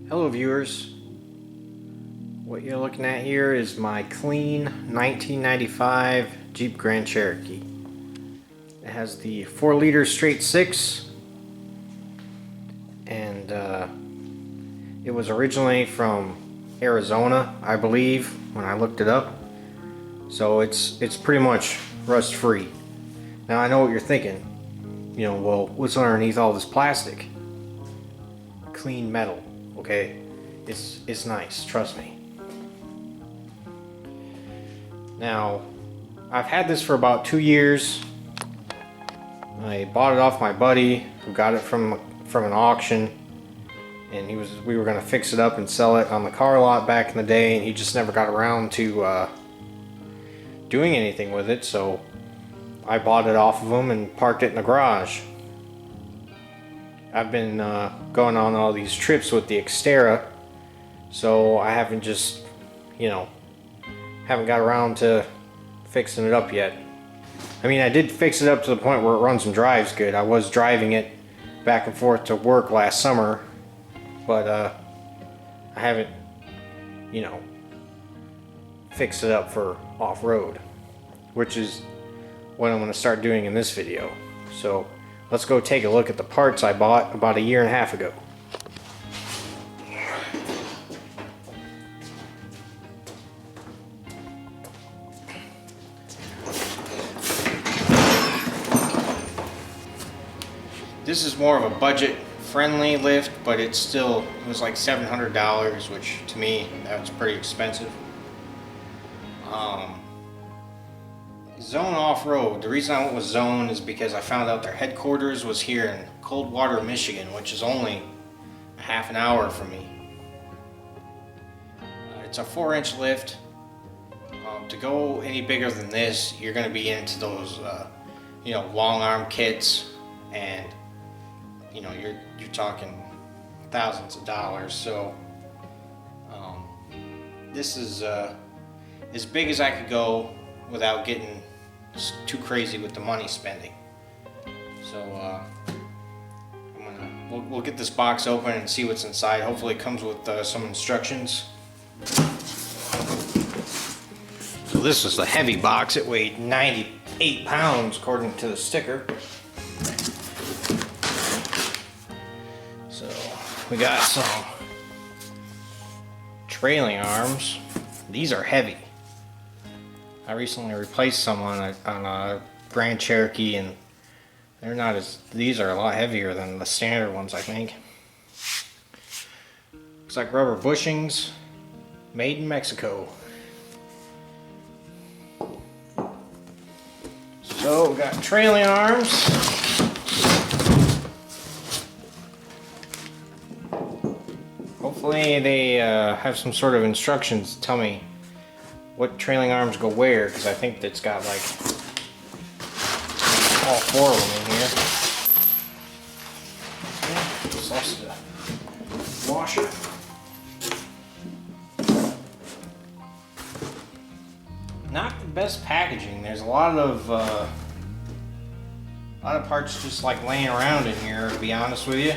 Hello viewers, what you're looking at here is my clean 1995 Jeep Grand Cherokee. It has the 4-liter straight 6 and it was originally from Arizona, I believe, when I looked it up. So it's pretty much rust free. Now I know what you're thinking, well, what's underneath all this plastic? Clean metal. Okay, it's nice, trust me. Now, I've had this for about 2 years. I bought it off my buddy who got it from an auction, and we were gonna fix it up and sell it on the car lot back in the day, and he just never got around to doing anything with it, so I bought it off of him and parked it in the garage. I've been going on all these trips with the Xterra, so I haven't haven't got around to fixing it up yet. I mean, I did fix it up to the point where it runs and drives good. I was driving it back and forth to work last summer, but I haven't, fixed it up for off-road, which is what I'm going to start doing in this video. So let's go take a look at the parts I bought about 1.5 years ago. This is more of a budget-friendly lift, but it was like $700, which to me, that's pretty expensive. Zone Off-Road. The reason I went with Zone is because I found out their headquarters was here in Coldwater, Michigan, which is only a half an hour from me. It's a 4-inch lift. To go any bigger than this, you're going to be into those, long arm kits, and you're talking thousands of dollars. So this is as big as I could go without getting too crazy with the money spending. So we'll get this box open and see what's inside. Hopefully it comes with some instructions. So this is the heavy box. It weighed 98 pounds according to the sticker. So we got some trailing arms. These are heavy. I recently replaced some on a Grand Cherokee, and these are a lot heavier than the standard ones, I think. Looks like rubber bushings, made in Mexico. So we got trailing arms. Hopefully they have some sort of instructions to tell me what trailing arms go where, because I think it's got like all 4 of them in here. Okay, just lost the washer. Not the best packaging. There's a lot of parts just like laying around in here, to be honest with you.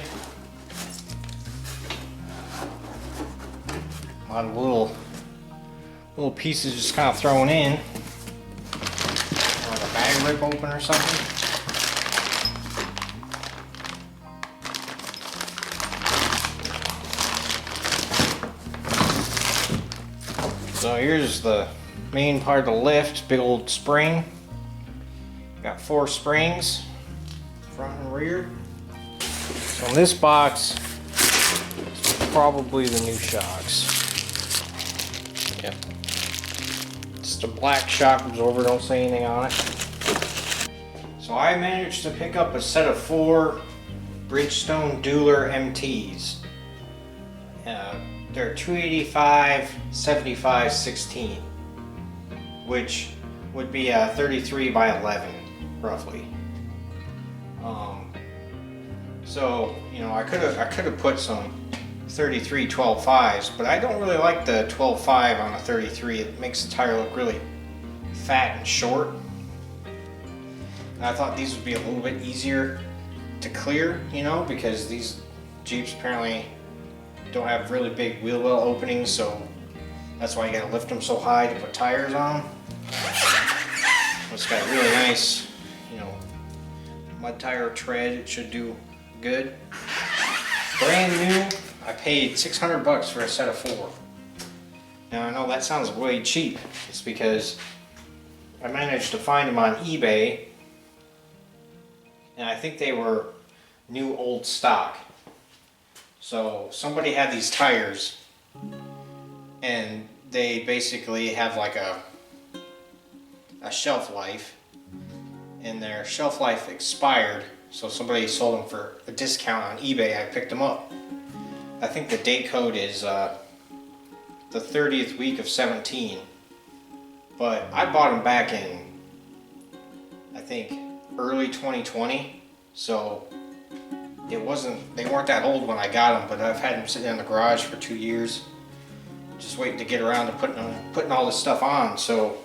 A lot of little pieces just kind of thrown in. Like a bag rip open or something. So here's the main part of the lift, big old spring. Got 4 springs, front and rear. So in this box, it's probably the new shocks. Yep. Just a black shock absorber, don't say anything on it. So I managed to pick up a set of 4 Bridgestone Dueler MTs. They're 285, 75, 16, which would be a 33 by 11, roughly. So I could have put some 33 12.5s, but I don't really like the 12.5 on a 33. It makes the tire look really fat and short. And I thought these would be a little bit easier to clear, because these Jeeps apparently don't have really big wheel well openings, so that's why you gotta lift them so high to put tires on them. It's got really nice, you know, mud tire tread. It should do good. Brand new. I paid 600 bucks for a set of 4. Now I know that sounds way cheap. It's because I managed to find them on eBay, and I think they were new old stock. So somebody had these tires, and they basically have like a shelf life, and their shelf life expired, so somebody sold them for a discount on eBay. I picked them up. I think the date code is the 30th week of 17, but I bought them back in, I think, early 2020, so they weren't that old when I got them, but I've had them sitting in the garage for 2 years, just waiting to get around to putting all this stuff on. So,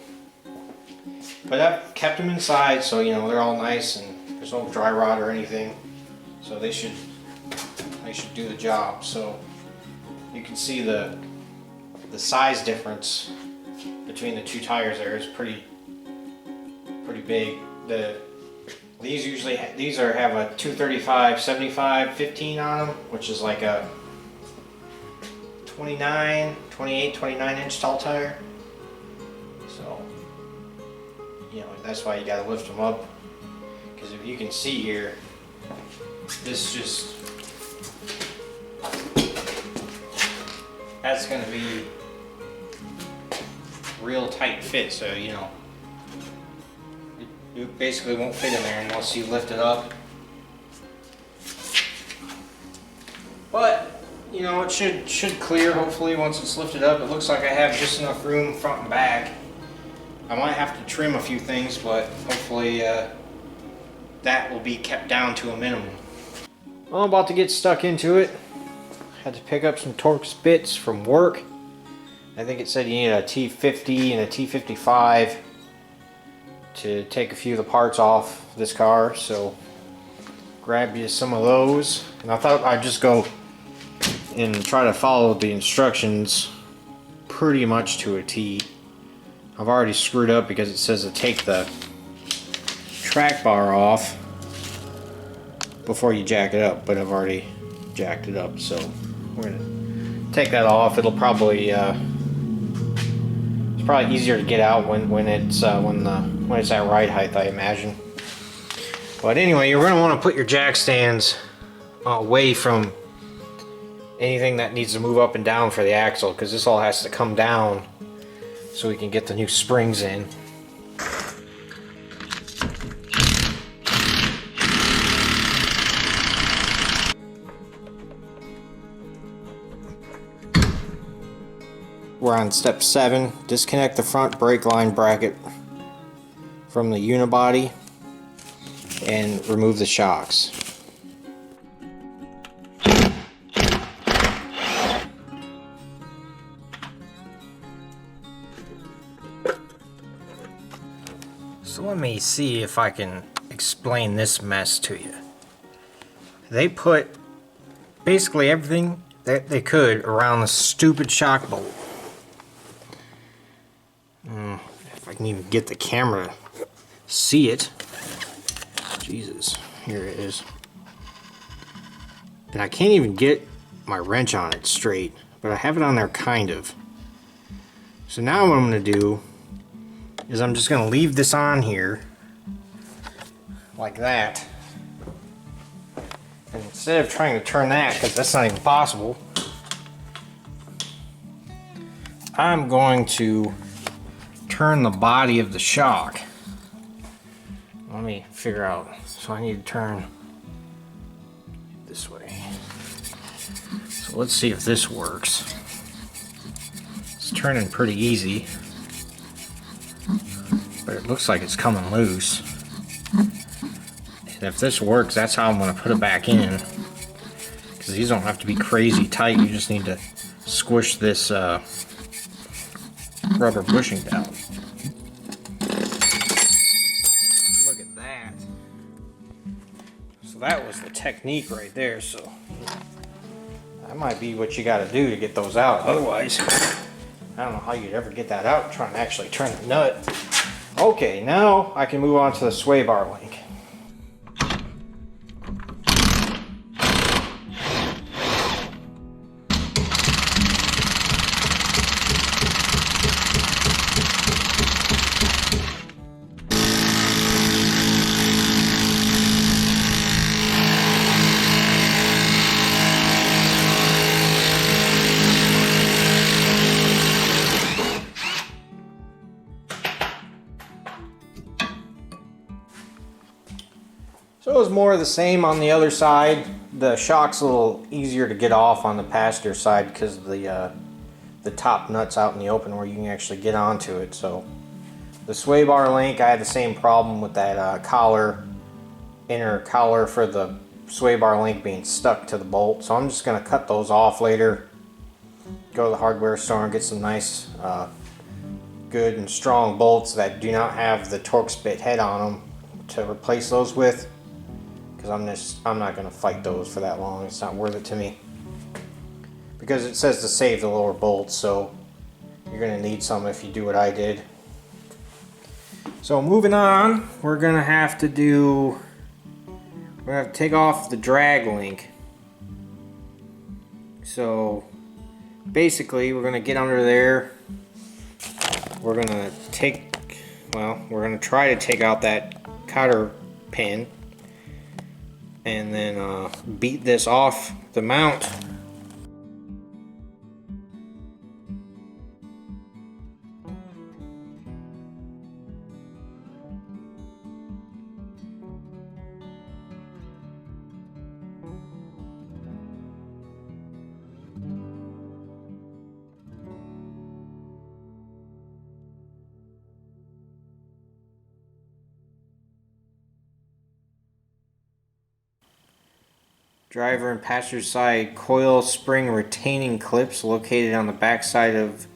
but I've kept them inside, so you know they're all nice and there's no dry rot or anything, so they should do the job. So you can see the size difference between the two tires there is pretty big. These have a 235 75 15 on them, which is like a 29 inch tall tire. So you know that's why you got to lift them up, because if you can see here, that's going to be real tight fit, so you know it basically won't fit in there unless you lift it up. But you know it should clear hopefully once it's lifted up. It looks like I have just enough room front and back. I might have to trim a few things, but hopefully that will be kept down to a minimum. Well, I'm about to get stuck into it. Had to pick up some Torx bits from work. I think it said you need a T50 and a T55 to take a few of the parts off this car, so grab you some of those. And I thought I'd just go and try to follow the instructions pretty much to a T. I've already screwed up because it says to take the track bar off before you jack it up, but I've already jacked it up, so we're gonna take that off. It'll probably it's probably easier to get out when it's at ride height, I imagine. But anyway, you're gonna want to put your jack stands away from anything that needs to move up and down for the axle, because this all has to come down so we can get the new springs in. We're on step 7. Disconnect the front brake line bracket from the unibody and remove the shocks. So let me see if I can explain this mess to you. They put basically everything that they could around the stupid shock bolt. If I can even get the camera to see it. Jesus, here it is. And I can't even get my wrench on it straight, but I have it on there kind of. So now what I'm going to do is I'm just going to leave this on here like that. And instead of trying to turn that, because that's not even possible, I'm going to turn the body of the shock. Let me figure out. So I need to turn this way. So let's see if this works. It's turning pretty easy, but it looks like it's coming loose. And if this works, that's how I'm going to put it back in. Because these don't have to be crazy tight. You just need to squish this rubber bushing down. Look at that. So that was the technique right there. So That might be what you got to do to get those out. Otherwise, I don't know how you'd ever get that out trying to actually turn the nut. Okay, now I can move on to the sway bar link. So it was more of the same on the other side. The shock's a little easier to get off on the passenger side because of the top nuts out in the open where you can actually get onto it. So the sway bar link, I had the same problem with that collar, inner collar for the sway bar link being stuck to the bolt. So I'm just going to cut those off later. Go to the hardware store and get some nice, good and strong bolts that do not have the Torx bit head on them to replace those with. Because I'm not going to fight those for that long. It's not worth it to me. Because it says to save the lower bolts, so you're going to need some if you do what I did. So moving on, we're going to have to take off the drag link. So basically we're going to get under there. We're going to try to take out that cotter pin. And then beat this off the mount. Driver and passenger side coil spring retaining clips located on the back side of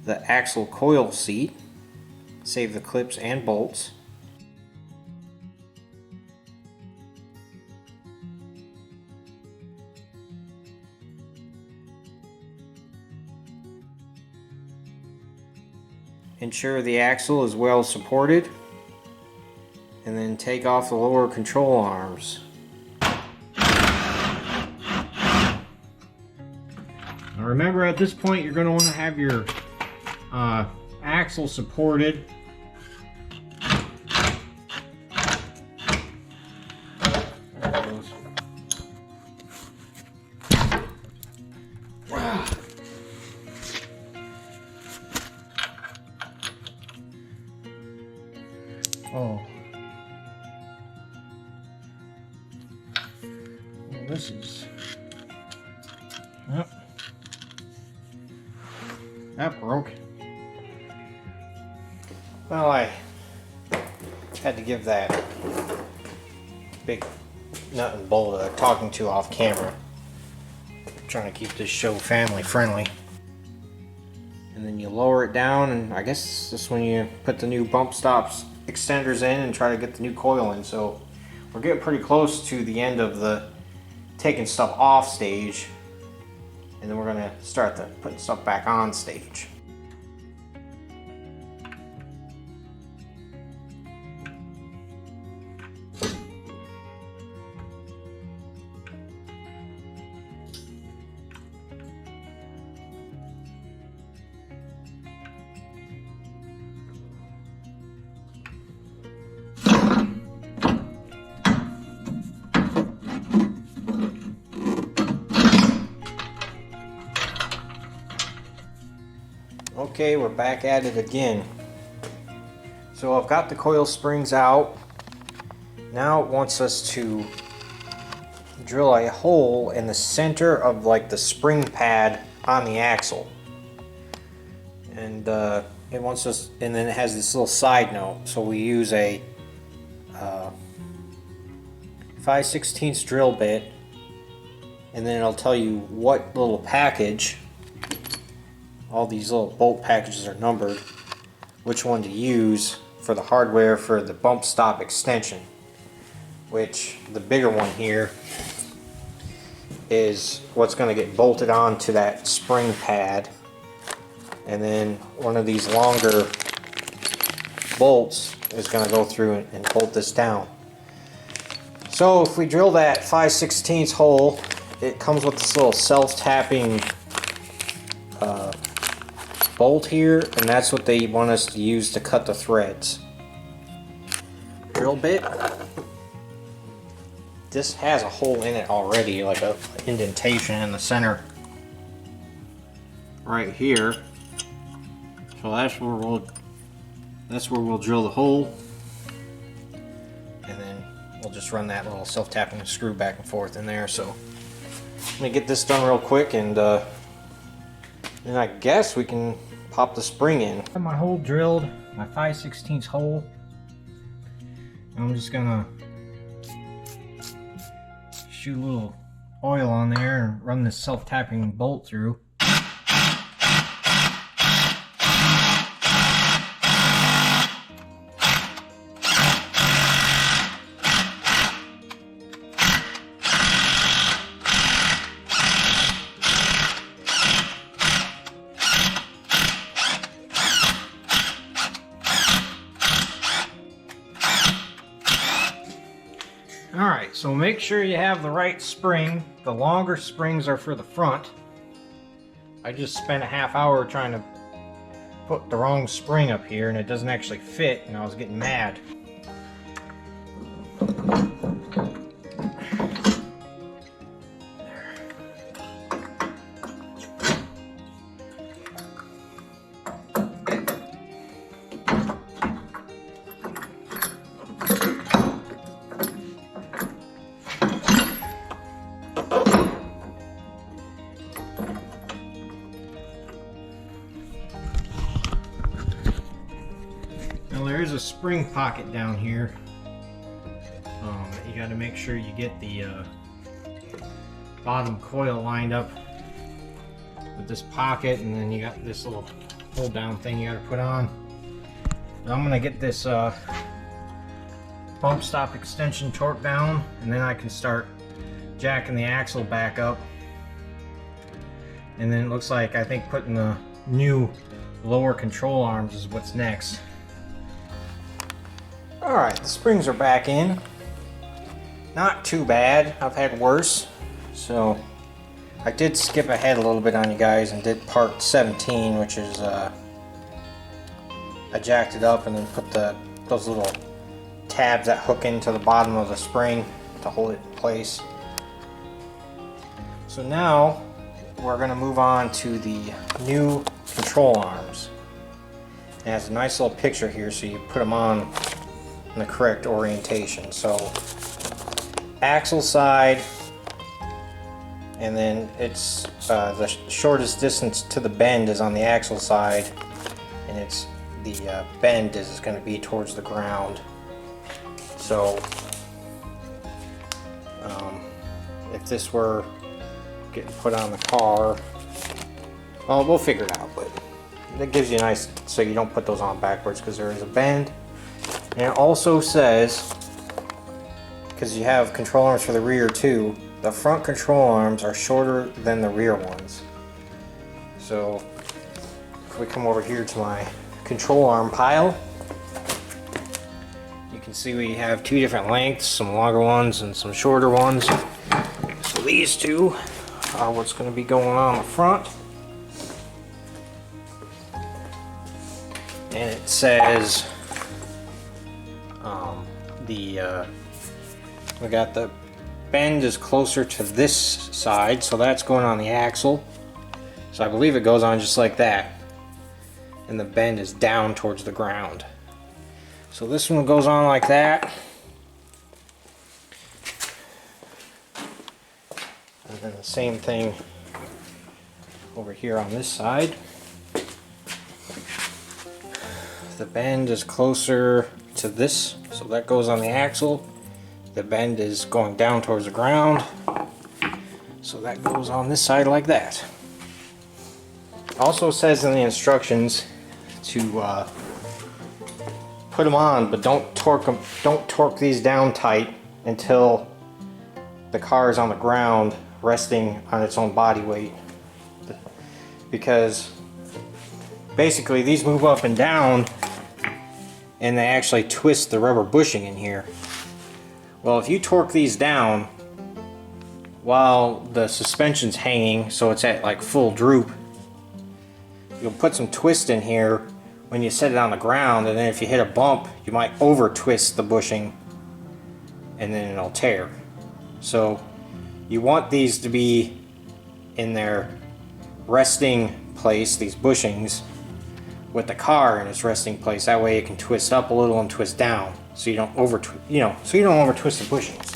the axle coil seat. Save the clips and bolts. Ensure the axle is well supported. And then take off the lower control arms. Now remember, at this point you're going to want to have your axle supported. There it goes. Wow. Oh. Well, this is... Yep. That broke. Well, I had to give that big nut and bolt a talking to off camera. I'm trying to keep this show family friendly. And then you lower it down, and I guess this is when you put the new bump stops extenders in and try to get the new coil in. So we're getting pretty close to the end of the taking stuff off stage. And then we're going to start putting stuff back on stage. Okay, we're back at it again. So I've got the coil springs out. Now it wants us to drill a hole in the center of like the spring pad on the axle. And it wants us, and then it has this little side note. So we use a 5/16 drill bit, and then it'll tell you what little package. All these little bolt packages are numbered, which one to use for the hardware for the bump stop extension, which the bigger one here is what's going to get bolted onto that spring pad, and then one of these longer bolts is going to go through and bolt this down. So if we drill that 5/16 hole, it comes with this little self-tapping bolt here, and that's what they want us to use to cut the threads. Drill bit. This has a hole in it already, like a indentation in the center right here. So that's where we'll drill the hole, and then we'll just run that little self-tapping screw back and forth in there. So let me get this done real quick, and then I guess we can pop the spring in. I have my hole drilled, my 5/16 hole. I'm just gonna shoot a little oil on there and run this self-tapping bolt through. Alright, so make sure you have the right spring. The longer springs are for the front. I just spent a half hour trying to put the wrong spring up here, and it doesn't actually fit, and I was getting mad. There's a spring pocket down here. You got to make sure you get the bottom coil lined up with this pocket, and then you got this little hold down thing you got to put on. Now I'm going to get this bump stop extension torque down, and then I can start jacking the axle back up. And then it looks like I think putting the new lower control arms is what's next. Alright, the springs are back in. Not too bad. I've had worse. So I did skip ahead a little bit on you guys and did part 17, which is I jacked it up and then put those little tabs that hook into the bottom of the spring to hold it in place. So now we're going to move on to the new control arms. It has a nice little picture here, so you put them on in the correct orientation. So axle side, and then it's the shortest distance to the bend is on the axle side, and it's the bend is going to be towards the ground. So if this were getting put on the car, well, we'll figure it out, but that gives you a nice, so you don't put those on backwards, because there is a bend. And it also says, because you have control arms for the rear too, the front control arms are shorter than the rear ones. So if we come over here to my control arm pile, you can see we have two different lengths, some longer ones and some shorter ones. So these two are what's going to be going on the front. And it says we got the bend is closer to this side, so that's going on the axle. So I believe it goes on just like that, and the bend is down towards the ground. So this one goes on like that, and then the same thing over here on this side. The bend is closer to this, so that goes on the axle. The bend is going down towards the ground, so that goes on this side like that. Also says in the instructions to put them on, but don't torque these down tight until the car is on the ground resting on its own body weight, because basically these move up and down and they actually twist the rubber bushing in here. Well, if you torque these down while the suspension's hanging so it's at like full droop, you'll put some twist in here when you set it on the ground, and then if you hit a bump you might over twist the bushing and then it'll tear. So you want these to be in their resting place, these bushings, with the car in its resting place. That way it can twist up a little and twist down, so you don't over twist the bushings.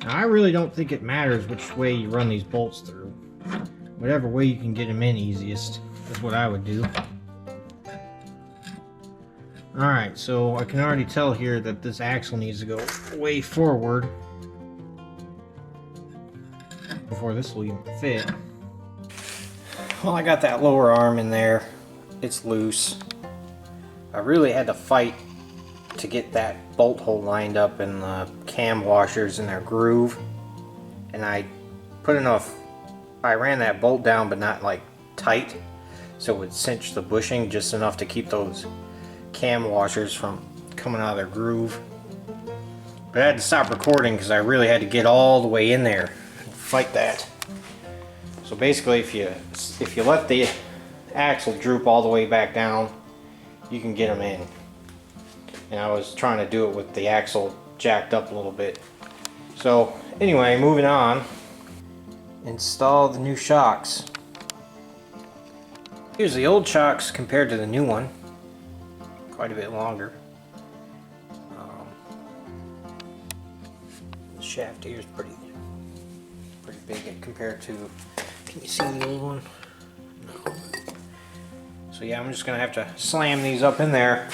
Now, I really don't think it matters which way you run these bolts through. Whatever way you can get them in easiest is what I would do. Alright, so I can already tell here that this axle needs to go way forward before this will even fit. Well, I got that lower arm in there. It's loose. I really had to fight to get that bolt hole lined up in the cam washers in their groove, and I ran that bolt down, but not like tight, so it would cinch the bushing just enough to keep those cam washers from coming out of their groove. But I had to stop recording because I really had to get all the way in there and fight that. So basically, if you let the axle droop all the way back down, you can get them in. And I was trying to do it with the axle jacked up a little bit. So anyway, moving on. Install the new shocks. Here's the old shocks compared to the new one. Quite a bit longer. The shaft here is pretty big compared to. Can you see the old one? No. So yeah, I'm just gonna have to slam these up in there.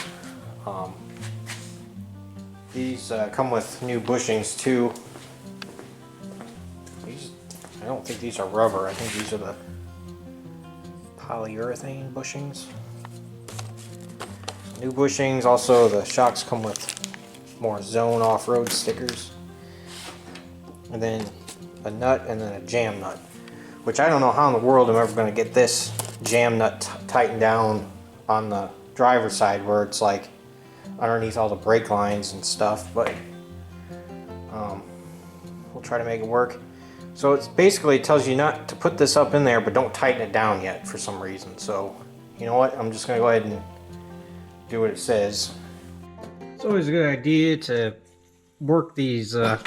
These come with new bushings too. I don't think these are rubber. I think these are the polyurethane bushings. New bushings. Also, the shocks come with more Zone Off-Road stickers, and then a nut, and then a jam nut, which I don't know how in the world I'm ever going to get this jam nut tightened down on the driver's side where it's like underneath all the brake lines and stuff, but we'll try to make it work. So it's basically, it tells you not to put this up in there, but don't tighten it down yet for some reason. So you know what, I'm just gonna go ahead and do what it says. It's always a good idea to work these the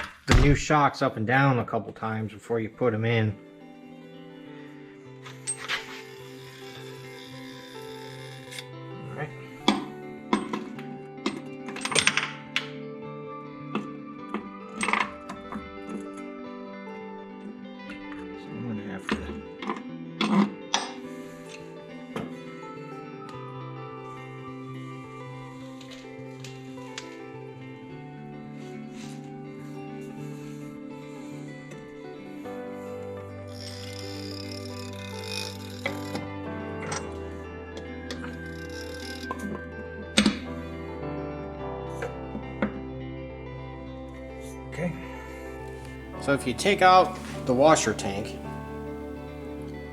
new shocks up and down a couple times before you put them in. Okay. So if you take out the washer tank,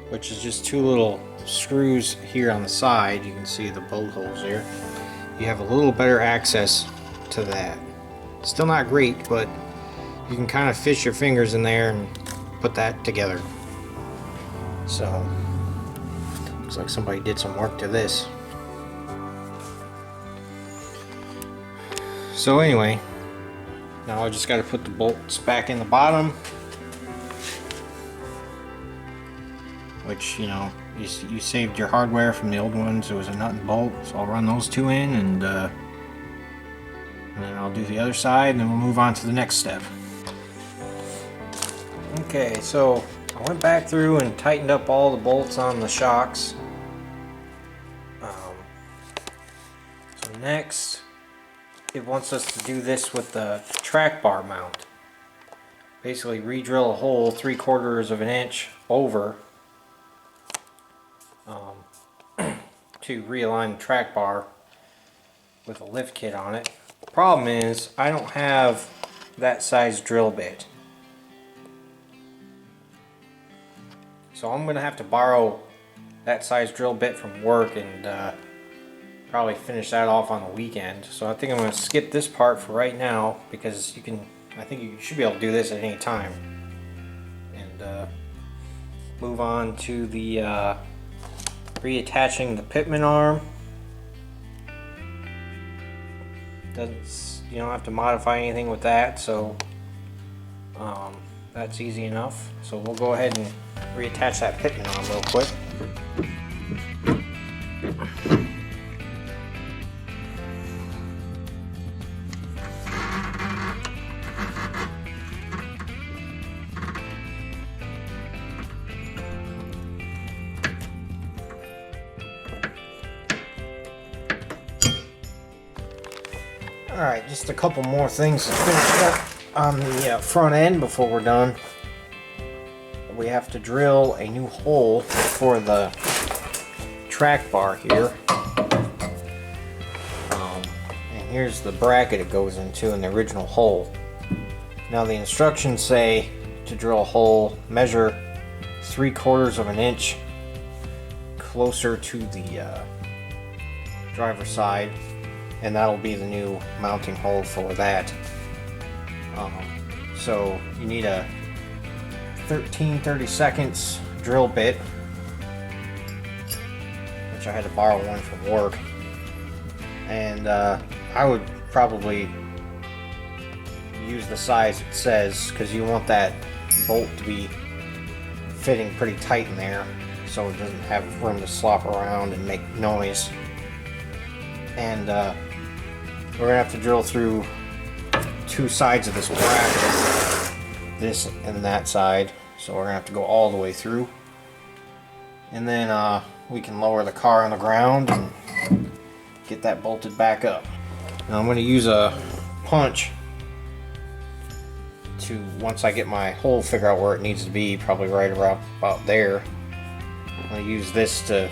which is just two little screws here on the side, you can see the bolt holes there, you have a little better access to that. Still not great, but you can kind of fish your fingers in there and put that together. So looks like somebody did some work to this. So anyway, now I just got to put the bolts back in the bottom, which, you know, you saved your hardware from the old ones. It was a nut and bolt, so I'll run those two in, and then I'll do the other side, and then we'll move on to the next step. Okay, so I went back through and tightened up all the bolts on the shocks. So next, it wants us to do this with the track bar mount. Basically re-drill a hole 3/4 of an inch over to realign the track bar with a lift kit on it. The problem is I don't have that size drill bit. So I'm going to have to borrow that size drill bit from work and probably finish that off on the weekend. So I think I'm going to skip this part for right now because I think you should be able to do this at any time. And move on to the reattaching the pitman arm. You don't have to modify anything with that, so that's easy enough. So we'll go ahead and reattach that pitman arm real quick. Alright, just a couple more things to finish up on the front end before we're done. We have to drill a new hole for the track bar here. And here's the bracket it goes into in the original hole. Now the instructions say to drill a hole, measure 3/4 of an inch closer to the driver's side, and that'll be the new mounting hole for that. So you need a 13/32 drill bit, which I had to borrow one from work, and I would probably use the size it says because you want that bolt to be fitting pretty tight in there so it doesn't have room to slop around and make noise. And we're gonna have to drill through two sides of this bracket, this and that side, so we're gonna have to go all the way through, and then we can lower the car on the ground and get that bolted back up. Now I'm going to use a punch to, once I get my hole figure out where it needs to be, probably right around about there, I'm going to use this to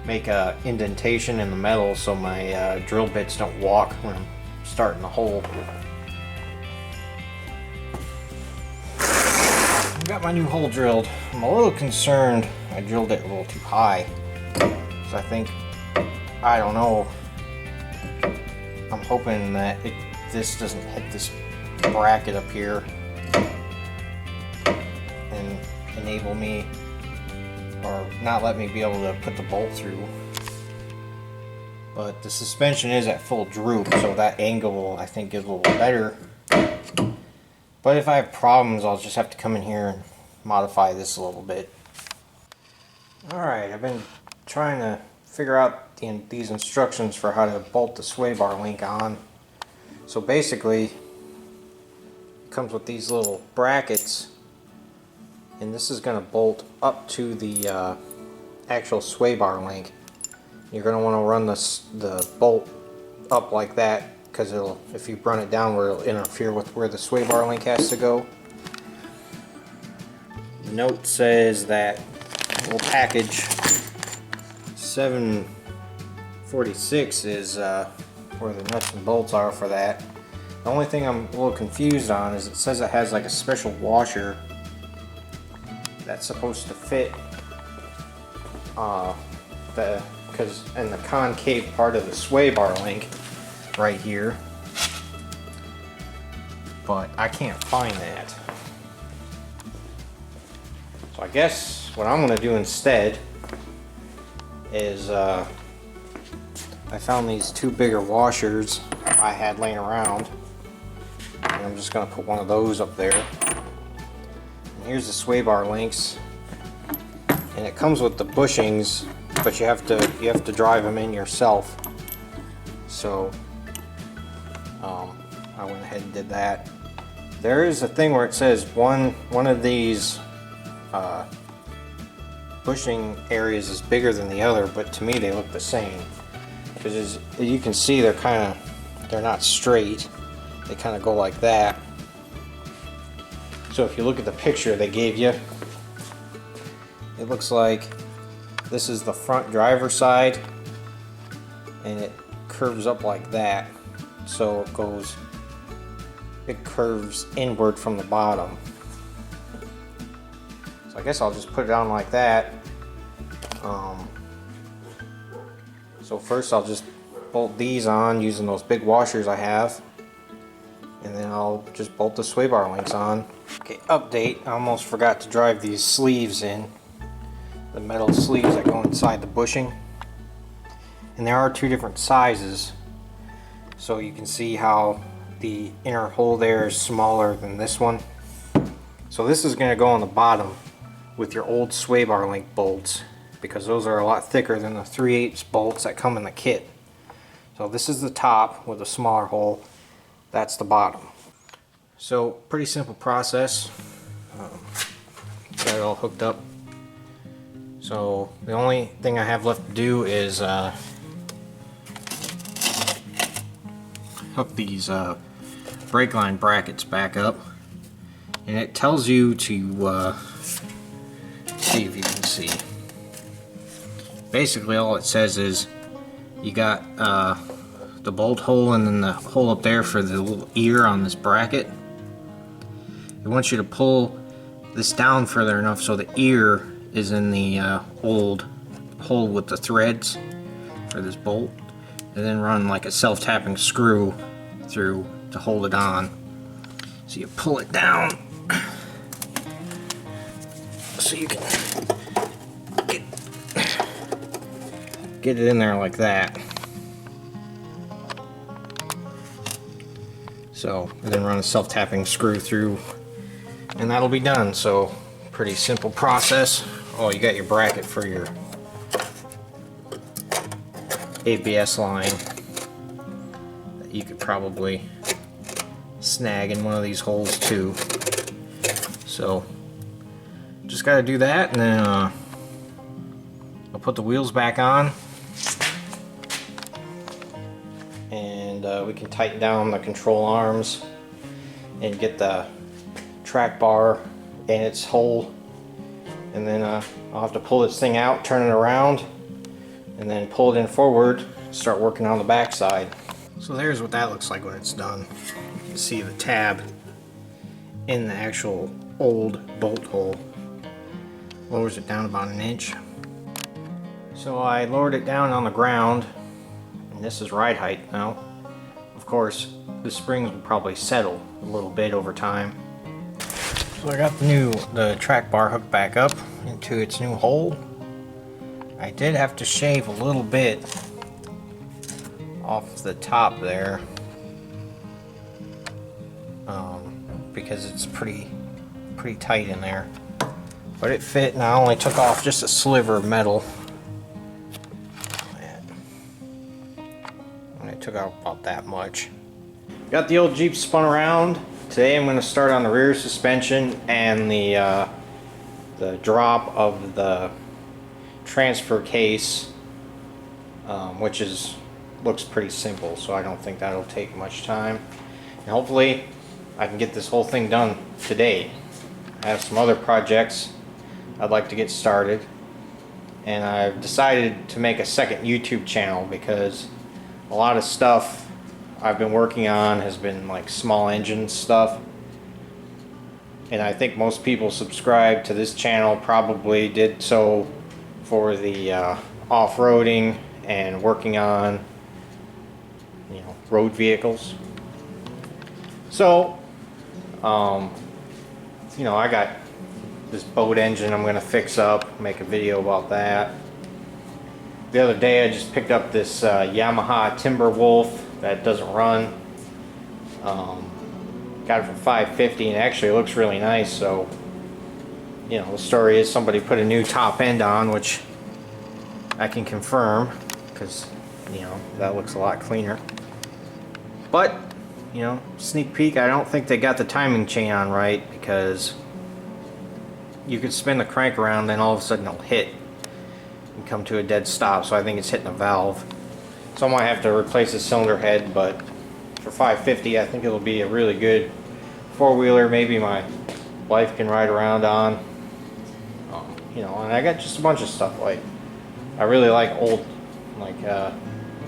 make a indentation in the metal so my drill bits don't walk when I'm starting the hole. I've got my new hole drilled. I'm a little concerned I drilled it a little too high. So I don't know, I'm hoping that this doesn't hit this bracket up here and enable me, or not let me be able to put the bolt through. But the suspension is at full droop, so that angle will, I think, get a little better. But if I have problems, I'll just have to come in here and modify this a little bit. Alright, I've been trying to figure out these instructions for how to bolt the sway bar link on. So basically, it comes with these little brackets, and this is going to bolt up to the actual sway bar link. You're going to want to run the bolt up like that, because if you run it downward, it'll interfere with where the sway bar link has to go. The note says that little package 746 is where the nuts and bolts are for that. The only thing I'm a little confused on is it says it has like a special washer that's supposed to fit in the concave part of the sway bar link right here, but I can't find that. So I guess what I'm going to do instead is I found these two bigger washers I had laying around, and I'm just going to put one of those up there. And here's the sway bar links, and it comes with the bushings, but you have to drive them in yourself. So I went ahead and did that. There is a thing where it says one of these bushing areas is bigger than the other, but to me they look the same, because as you can see, they're not straight. They kind of go like that. So if you look at the picture they gave you, it looks like This is the front driver side, and it curves up like that. So it curves inward from the bottom. So I guess I'll just put it on like that. So first I'll just bolt these on using those big washers I have, and then I'll just bolt the sway bar links on. Okay, update, I almost forgot to drive these sleeves in, the metal sleeves that go inside the bushing. And there are two different sizes, so you can see how the inner hole there is smaller than this one. So this is going to go on the bottom with your old sway bar link bolts, because those are a lot thicker than the 3/8 bolts that come in the kit. So this is the top with a smaller hole, that's the bottom. So pretty simple process. Got it all hooked up. So the only thing I have left to do is hook these brake line brackets back up, and it tells you to see if you can see. Basically all it says is you got the bolt hole and then the hole up there for the little ear on this bracket. It wants you to pull this down further enough so the ear is in the old hole with the threads for this bolt, and then run like a self-tapping screw through to hold it on. So you pull it down so you can get it in there like that. So, and then run a self-tapping screw through, and that'll be done. So, pretty simple process. Oh, you got your bracket for your ABS line that you could probably snag in one of these holes too. So, just got to do that, and then I'll put the wheels back on, and we can tighten down the control arms and get the track bar in its hole, and then I'll have to pull this thing out, turn it around, and then pull it in forward, start working on the back side. So there's what that looks like when it's done. You can see the tab in the actual old bolt hole. Lowers it down about 1 inch. So I lowered it down on the ground, and this is ride height now. Of course, the springs will probably settle a little bit over time. So I got the track bar hooked back up into its new hole. I did have to shave a little bit off the top there, because it's pretty tight in there. But it fit, and I only took off just a sliver of metal. And I took out about that much. Got the old Jeep spun around. Today I'm going to start on the rear suspension and the drop of the transfer case, which looks pretty simple, so I don't think that'll take much time. And hopefully I can get this whole thing done today. I have some other projects I'd like to get started, and I've decided to make a second YouTube channel because a lot of stuff I've been working on has been like small engine stuff, and I think most people subscribed to this channel probably did so for the off-roading and working on, you know, road vehicles. So you know, I got this boat engine I'm gonna fix up, make a video about that. The other day I just picked up this Yamaha Timberwolf that doesn't run. Got it for $550, and actually it looks really nice. So, you know, the story is somebody put a new top end on, which I can confirm, because, you know, that looks a lot cleaner. But, you know, sneak peek, I don't think they got the timing chain on right, because you could spin the crank around, then all of a sudden it'll hit and come to a dead stop. So I think it's hitting a valve. So I might have to replace the cylinder head, but for $550 I think it'll be a really good four-wheeler. Maybe my wife can ride around on. You know, and I got just a bunch of stuff like I really like old, like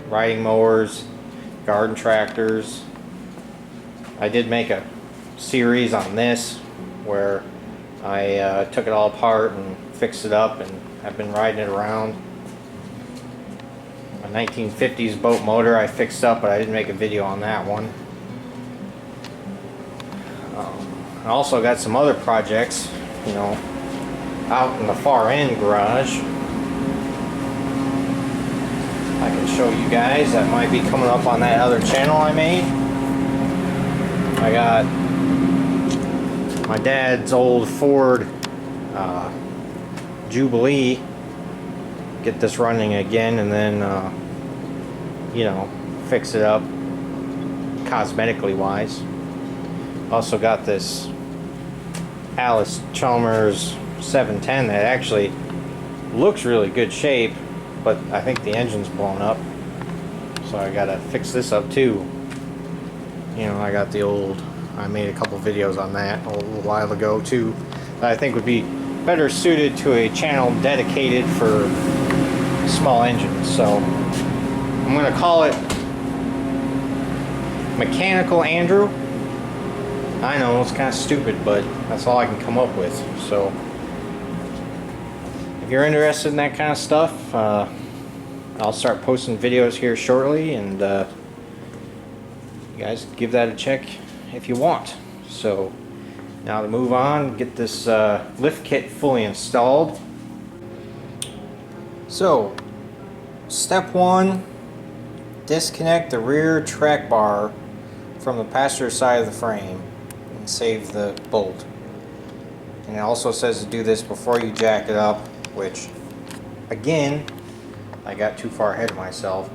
riding mowers, garden tractors. I did make a series on this where I took it all apart and fixed it up, and I've been riding it around. A 1950s boat motor I fixed up, but I didn't make a video on that one. I also got some other projects, you know, out in the far end garage. I can show you guys that might be coming up on that other channel I made. I got my dad's old Ford Jubilee. Get this running again, and then you know, fix it up cosmetically wise. Also got this Alice Chalmers 710 that actually looks really good shape, but I think the engine's blown up, so I gotta fix this up too. You know, I got the old, I made a couple videos on that a little while ago too, that I think would be better suited to a channel dedicated for small engines. So I'm gonna call it Mechanical Andrew. I know it's kind of stupid, but that's all I can come up with. So if you're interested in that kind of stuff, I'll start posting videos here shortly, and you guys give that a check if you want. So now to move on, get this lift kit fully installed. So step one, disconnect the rear track bar from the passenger side of the frame and save the bolt. And it also says to do this before you jack it up, which again, I got too far ahead of myself.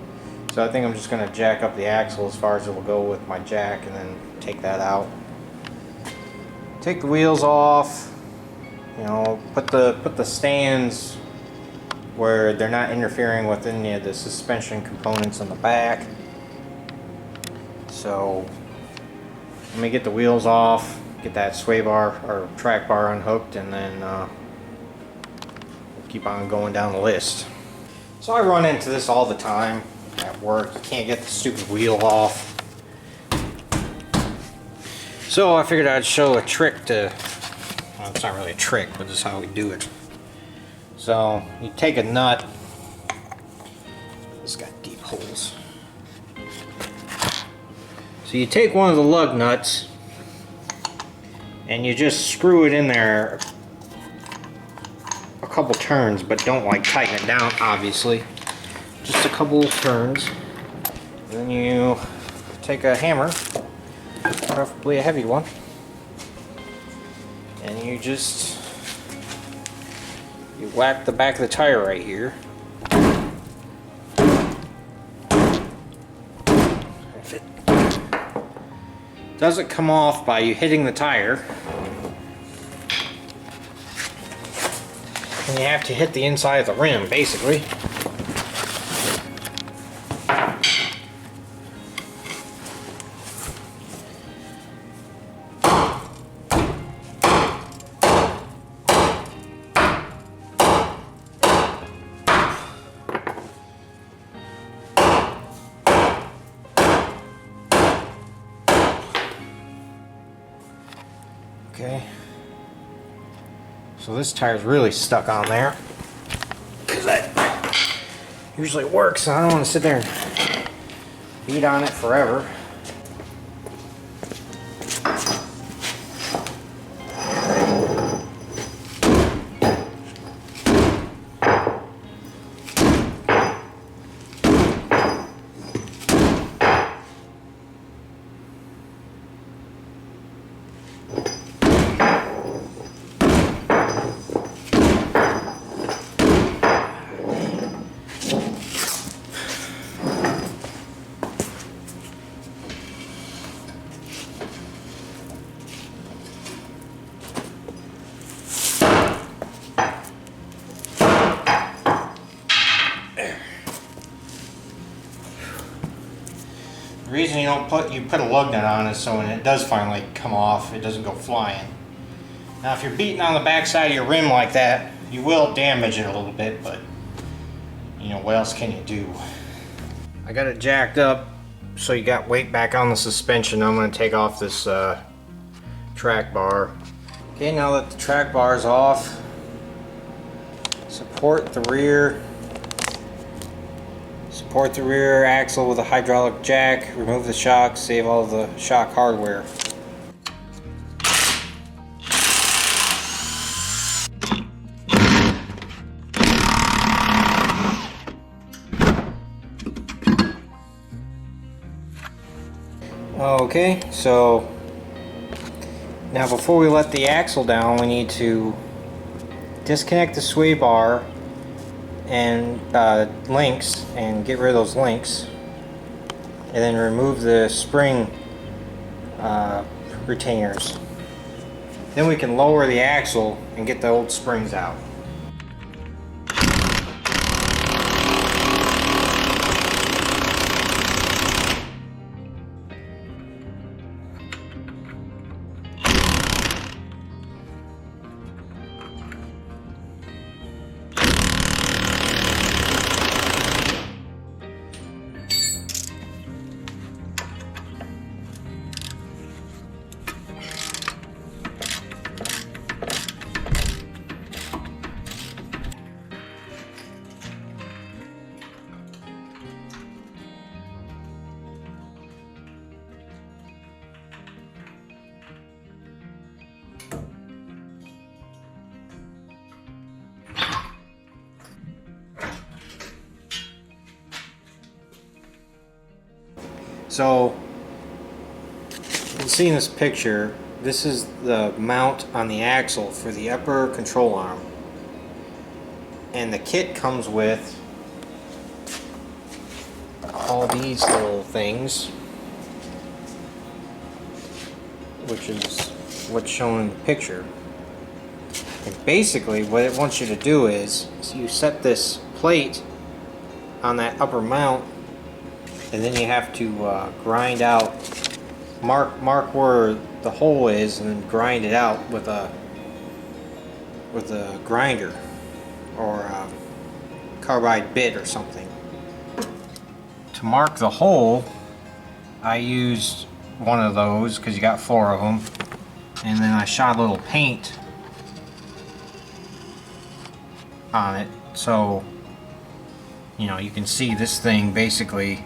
So I think I'm just going to jack up the axle as far as it will go with my jack, and then take that out. Take the wheels off, you know, put the stands where they're not interfering with any of the suspension components on the back. So let me get the wheels off, get that sway bar or track bar unhooked, and then we'll keep on going down the list. So I run into this all the time at work. You can't get the stupid wheel off. So I figured I'd show a trick to, well, it's not really a trick, but this is how we do it. So you take a nut, it's got deep holes. So you take one of the lug nuts and you just screw it in there a couple turns, but don't like tighten it down, obviously. Just a couple of turns. And then you take a hammer, preferably a heavy one, and you whack the back of the tire right here. If it doesn't come off by you hitting the tire, and you have to hit the inside of the rim, basically. Okay, so this tire's really stuck on there, because that usually works, so I don't want to sit there and beat on it forever. The reason you don't put a lug nut on is so when it does finally come off, it doesn't go flying. Now if you're beating on the back side of your rim like that, you will damage it a little bit, but you know, what else can you do? I got it jacked up so you got weight back on the suspension. I'm going to take off this track bar. Okay, now that the track bar is off, support the rear axle with a hydraulic jack, remove the shock, save all the shock hardware. Okay, so now before we let the axle down, we need to disconnect the sway bar and links and get rid of those links, and then remove the spring retainers. Then we can lower the axle and get the old springs out. So you can see in this picture, this is the mount on the axle for the upper control arm, and the kit comes with all these little things, which is what's shown in the picture. And basically what it wants you to do is you set this plate on that upper mount, and then you have to grind out, mark where the hole is, and then grind it out with a grinder or a carbide bit or something. To mark the hole, I used one of those because you got 4 of them, and then I shot a little paint on it, so you know, you can see this thing basically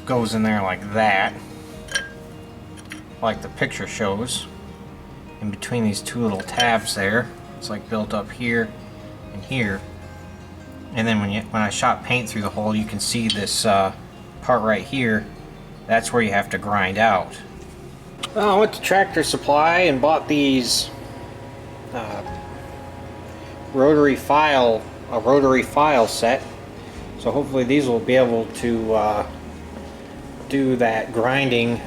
goes in there like that, like the picture shows, in between these 2 little tabs there. It's like built up here and here, and then when I shot paint through the hole, you can see this part right here. That's where you have to grind out. Well, I went to Tractor Supply and bought these rotary file set. So hopefully these will be able to do that grinding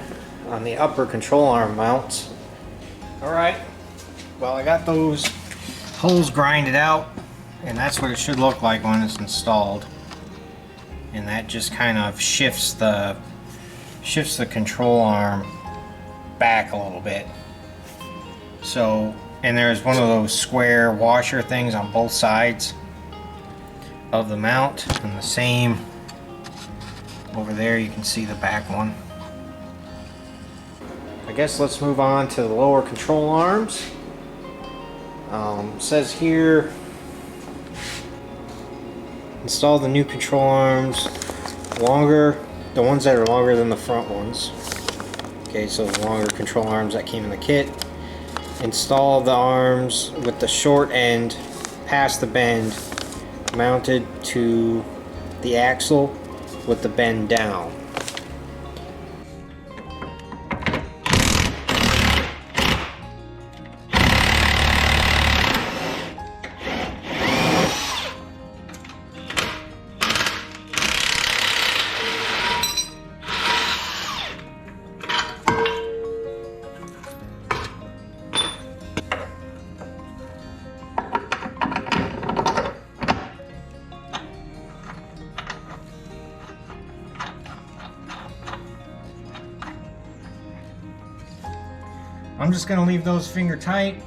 on the upper control arm mounts. Alright, well, I got those holes grinded out, and that's what it should look like when it's installed. And that just kind of shifts the control arm back a little bit. So, and there's one of those square washer things on both sides of the mount, and the same over there. You can see the back one. I guess let's move on to the lower control arms. It says here, install the new control arms longer, the ones that are longer than the front ones. Okay, so the longer control arms that came in the kit. Install the arms with the short end past the bend, mounted to the axle with the bend down. I'm just going to leave those finger tight,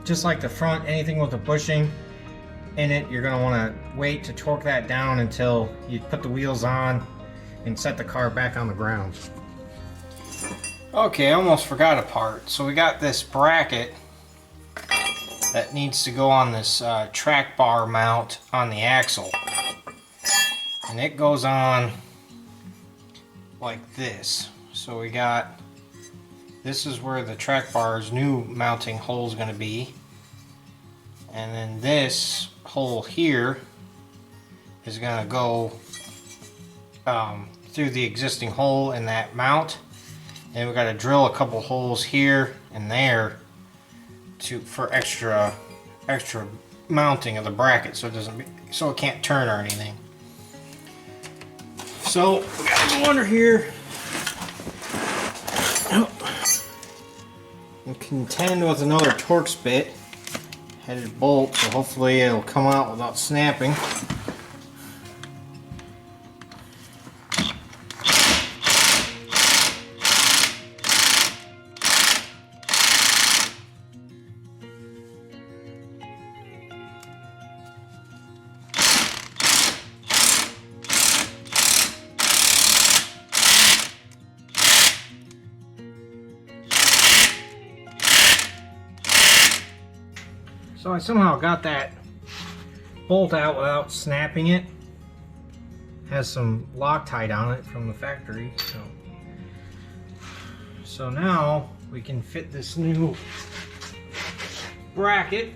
just like the front. Anything with a bushing in it, you're going to want to wait to torque that down until you put the wheels on and set the car back on the ground. Okay, I almost forgot a part. So we got this bracket that needs to go on this track bar mount on the axle. And it goes on like this. So we got, this is where the track bar's new mounting hole is going to be. And then this hole here is going to go through the existing hole in that mount. And we've got to drill a couple holes here and there for extra mounting of the bracket, so it can't turn or anything. So we got to go under here and contend with another Torx bit headed bolt, so hopefully it'll come out without snapping. So I somehow got that bolt out without snapping it. Has some Loctite on it from the factory. So now we can fit this new bracket.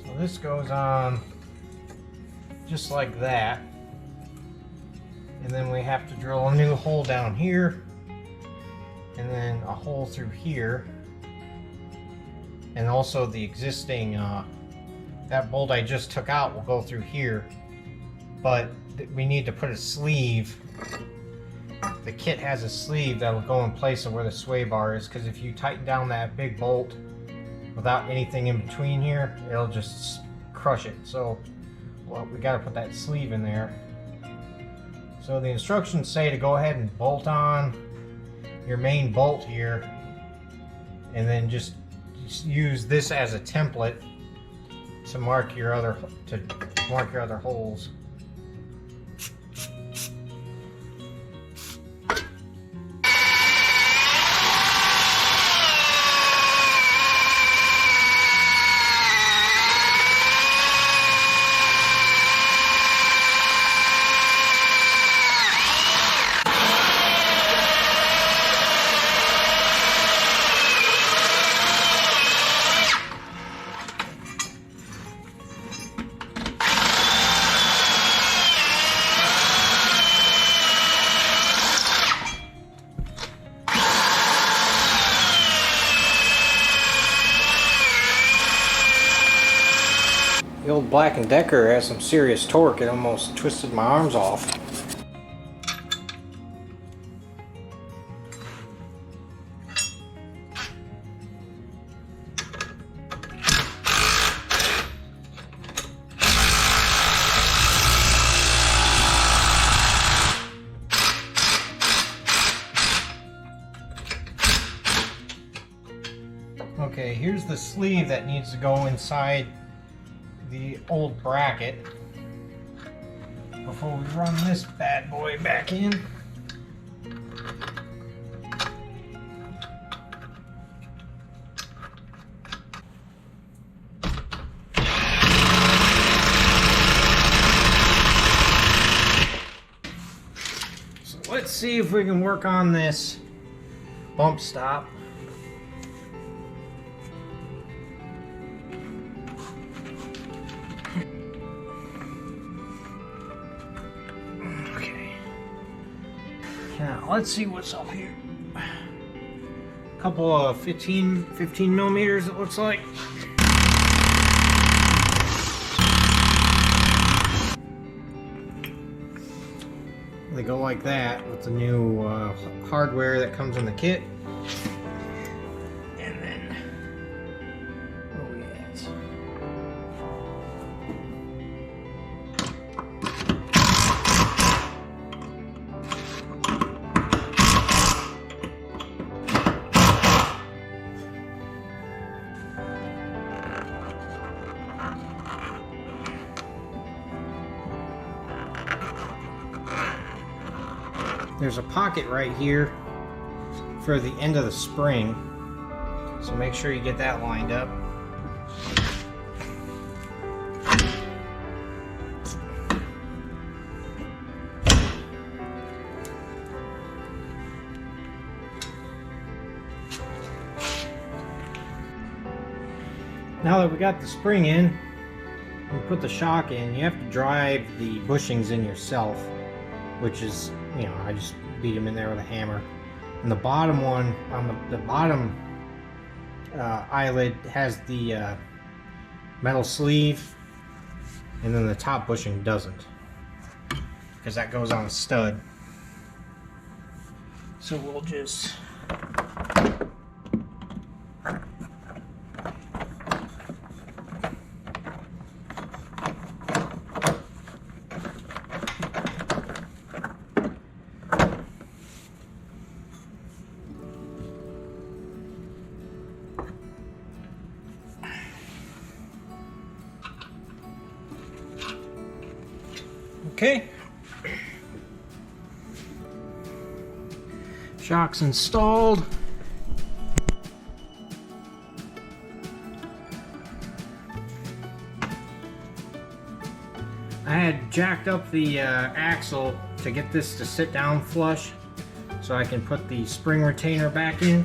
So this goes on just like that. And then we have to drill a new hole down here, and then a hole through here, and also the existing that bolt I just took out will go through here, but we need to put a sleeve. The kit has a sleeve that'll go in place of where the sway bar is, because if you tighten down that big bolt without anything in between here, it'll just crush it. So well, we got to put that sleeve in there. So the instructions say to go ahead and bolt on your main bolt here, and then just use this as a template to mark your other holes. The old Black & Decker has some serious torque. It almost twisted my arms off. Okay, here's the sleeve that needs to go inside the old bracket before we run this bad boy back in. So let's see if we can work on this bump stop. Now, let's see what's up here. A couple of 15 millimeters, it looks like. They go like that with the new hardware that comes in the kit. And then, where are we at? there's a pocket right here for the end of the spring, so make sure you get that lined up. Now that we got the spring in, we put the shock in, you have to drive the bushings in yourself, which is, you know, I just beat them in there with a hammer. And the bottom one, on the bottom eyelid has the metal sleeve, and then the top bushing doesn't, because that goes on a stud. So we'll just okay. Shock's installed. I had jacked up the axle to get this to sit down flush so I can put the spring retainer back in.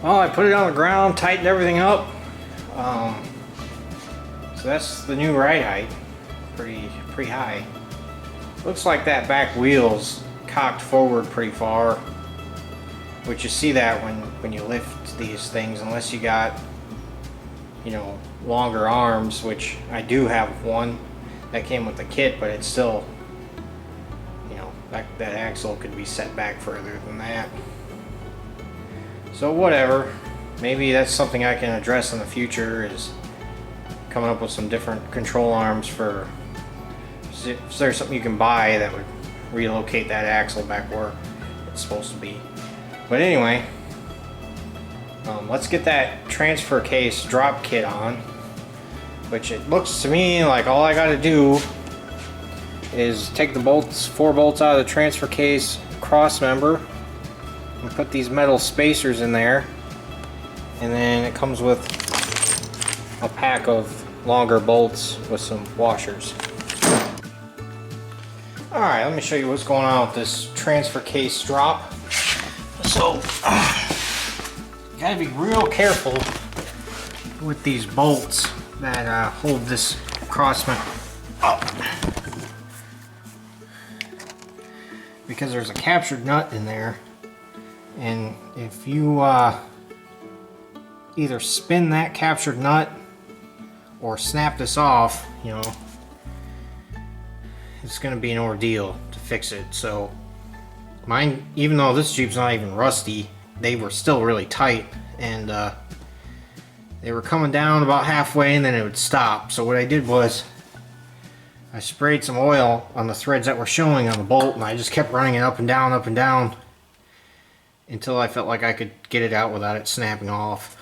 Well, I put it on the ground, tightened everything up. So that's the new ride height. Pretty high. Looks like that back wheel's cocked forward pretty far, which you see that when you lift these things, unless you got, you know, longer arms, which I do have one that came with the kit, but it's still, you know, that axle could be set back further than that. So whatever, maybe that's something I can address in the future, is coming up with some different control arms for, if there's something you can buy that would relocate that axle back where it's supposed to be. But anyway, let's get that transfer case drop kit on, which it looks to me like all I got to do is take the bolts, 4 bolts out of the transfer case cross member and put these metal spacers in there, and then it comes with a pack of longer bolts with some washers. Alright, let me show you what's going on with this transfer case drop. So, you gotta be real careful with these bolts that hold this crossment up, because there's a captured nut in there, and if you either spin that captured nut or snap this off, you know, it's going to be an ordeal to fix it. So mine, even though this Jeep's not even rusty, they were still really tight, and they were coming down about halfway and then it would stop. So what I did was I sprayed some oil on the threads that were showing on the bolt, and I just kept running it up and down until I felt like I could get it out without it snapping off.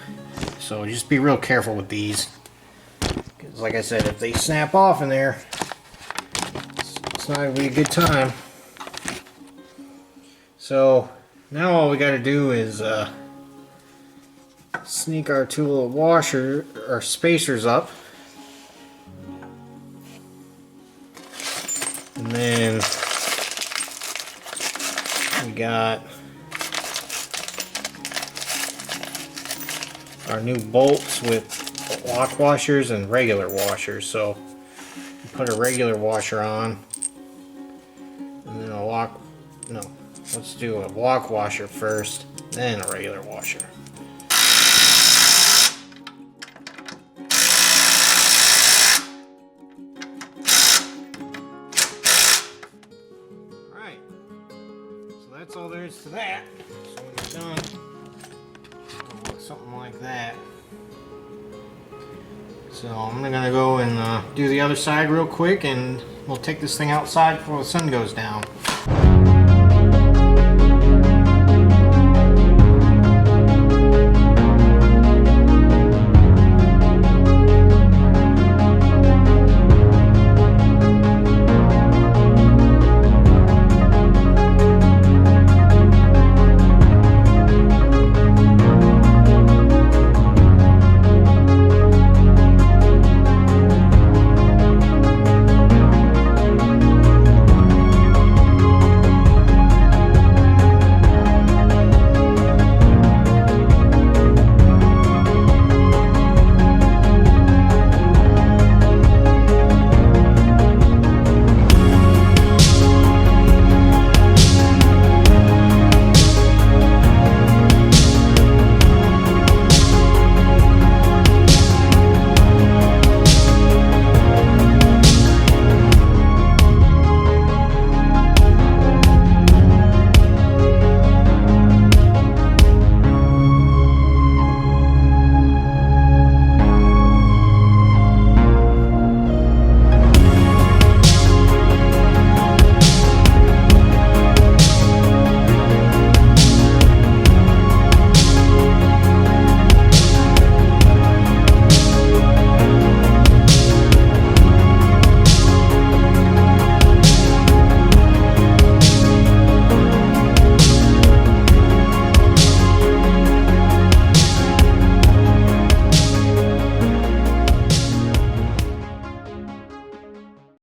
So just be real careful with these, because like I said, if they snap off in there, it's not going to be a good time. So now all we got to do is sneak our two little washer or spacers up, and then we got our new bolts with lock washers and regular washers. So we put a regular washer on, and then a lock, no, let's do a lock washer first, then a regular washer. Alright, so that's all there is to that. So when it's done, it'll look something like that. So I'm gonna go and do the other side real quick, and we'll take this thing outside before the sun goes down.